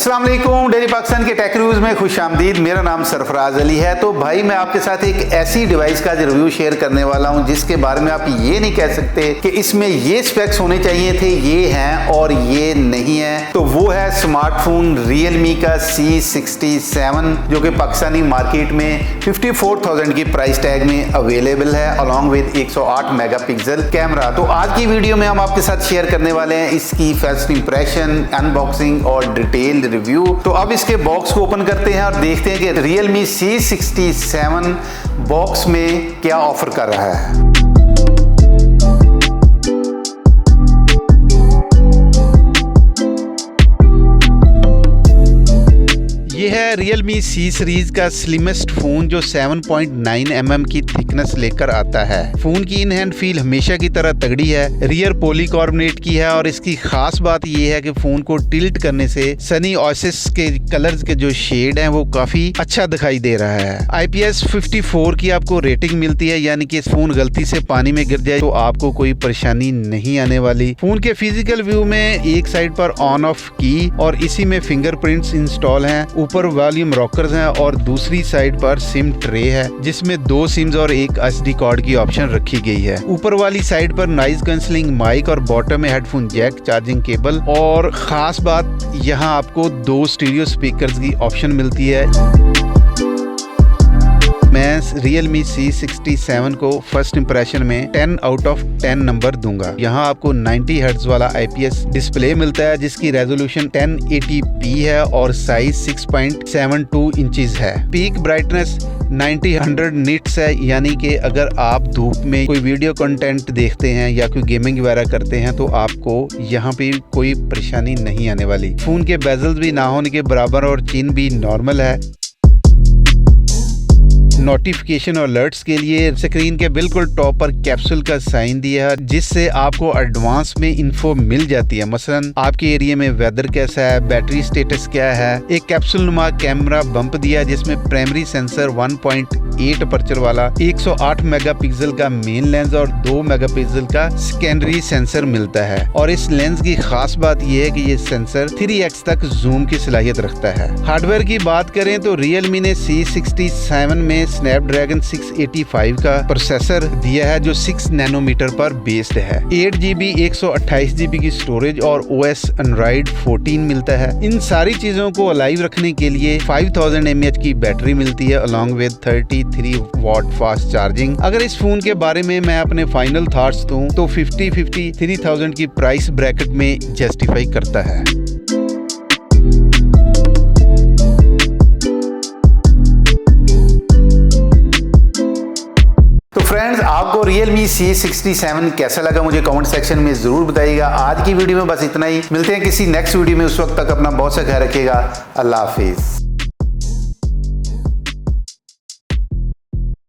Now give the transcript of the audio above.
अस्सलाम वालेकुम, डेली पाकिस्तान के टेक रिव्यूज में खुशामदीद। मेरा नाम सरफराज अली है। तो भाई मैं आपके साथ एक ऐसी डिवाइस का रिव्यू शेयर करने वाला हूं जिसके बारे में आप ये नहीं कह सकते कि इसमें ये स्पेक्स होने चाहिए थे, ये हैं और ये नहीं है। तो वो है स्मार्टफोन Realme का C67 जो कि पाकिस्तानी मार्केट में 54,000 की प्राइस टैग में अवेलेबल है अलॉन्ग विद 108 मेगापिक्सल कैमरा। तो आज की वीडियो में हम आपके साथ शेयर करने वाले हैं इसकी फर्स्ट इंप्रेशन, अनबॉक्सिंग और डिटेल रिव्यू। तो अब इसके बॉक्स को ओपन करते हैं और देखते हैं कि Realme C67 बॉक्स में क्या ऑफर कर रहा है। ये है Realme C सीरीज का स्लिमेस्ट फोन जो 7.9 mm की थिकनेस लेकर आता है। फोन की इन हैंड फील हमेशा की तरह तगड़ी है, रियर पॉलीकार्बोनेट की है और इसकी खास बात ये है कि फोन को टिल्ट करने से सनी ओएसिस के कलर्स के जो शेड हैं वो काफी अच्छा दिखाई दे रहा है। IPS 54 की आपको रेटिंग मिलती है, यानी कि फोन गलती से पानी में गिर जाए तो आपको कोई परेशानी नहीं आने वाली। फोन के फिजिकल व्यू में एक साइड पर ऑन ऑफ की और इसी में फिंगरप्रिंट्स इंस्टॉल हैं, ऊपर वॉल्यूम रॉकर्स हैं और दूसरी साइड पर सिम ट्रे है जिसमें 2 सिम्स और एक SD कार्ड की ऑप्शन रखी गई है। ऊपर वाली साइड पर नॉइज कैंसलिंग माइक और बॉटम में हेडफोन जैक, चार्जिंग केबल और खास बात यहाँ आपको 2 स्टीरियो स्पीकर्स की ऑप्शन मिलती है। मैं Realme C67 को फर्स्ट इंप्रेशन में 10 आउट ऑफ 10 नंबर दूंगा। यहाँ आपको 90 हर्ट्ज वाला IPS डिस्प्ले मिलता है जिसकी रेजोल्यूशन 1080p है और साइज 6.72 इंचेस है। पीक ब्राइटनेस 90-100 निट्स है, यानी कि अगर आप धूप में कोई वीडियो कंटेंट देखते हैं या कोई गेमिंग वगैरह करते हैं तो आपको यहाँ पे कोई परेशानी नहीं आने वाली। फोन के बेजल्स भी ना होने के बराबर और चिन भी नॉर्मल है। नोटिफिकेशन और अलर्ट्स के लिए स्क्रीन के बिल्कुल टॉप पर कैप्सूल का साइन दिया है जिससे आपको एडवांस में इंफो मिल जाती है। मसलन आपके एरिया में वेदर कैसा है, बैटरी स्टेटस क्या है। एक कैप्सूल नुमा कैमरा बम्प दिया है जिसमें प्राइमरी सेंसर 1.8 अपर्चर वाला 108 मेगापिक्सल का मेन लेंस और 2 मेगापिक्सल का सेकेंडरी सेंसर मिलता है। और इस लेंस की खास बात यह है कि ये सेंसर 3x तक जूम की सलाहियत रखता है। हार्डवेयर की बात करें तो Realme ने C67 में स्नैपड्रैगन 685 का प्रोसेसर दिया है जो 6 नैनोमीटर पर बेस्ड है। 8GB 128GB की स्टोरेज और OS Android 14 मिलता है। इन सारी चीजों को अलाइव रखने के लिए 5000 mAh की बैटरी मिलती है along with 33 watt fast charging. अगर इस फोन के बारे में मैं अपने फाइनल थॉट्स दूं तो 53,000 की प्राइस ब्रैकेट में जस्टिफाई करता है। फ्रेंड्स, आपको Realme C67 कैसा लगा मुझे कमेंट सेक्शन में जरूर बताइएगा। आज की वीडियो में बस इतना ही। मिलते हैं किसी नेक्स्ट वीडियो में, उस वक्त तक अपना बहुत सा ख्याल रखिएगा। अल्लाह हाफिज।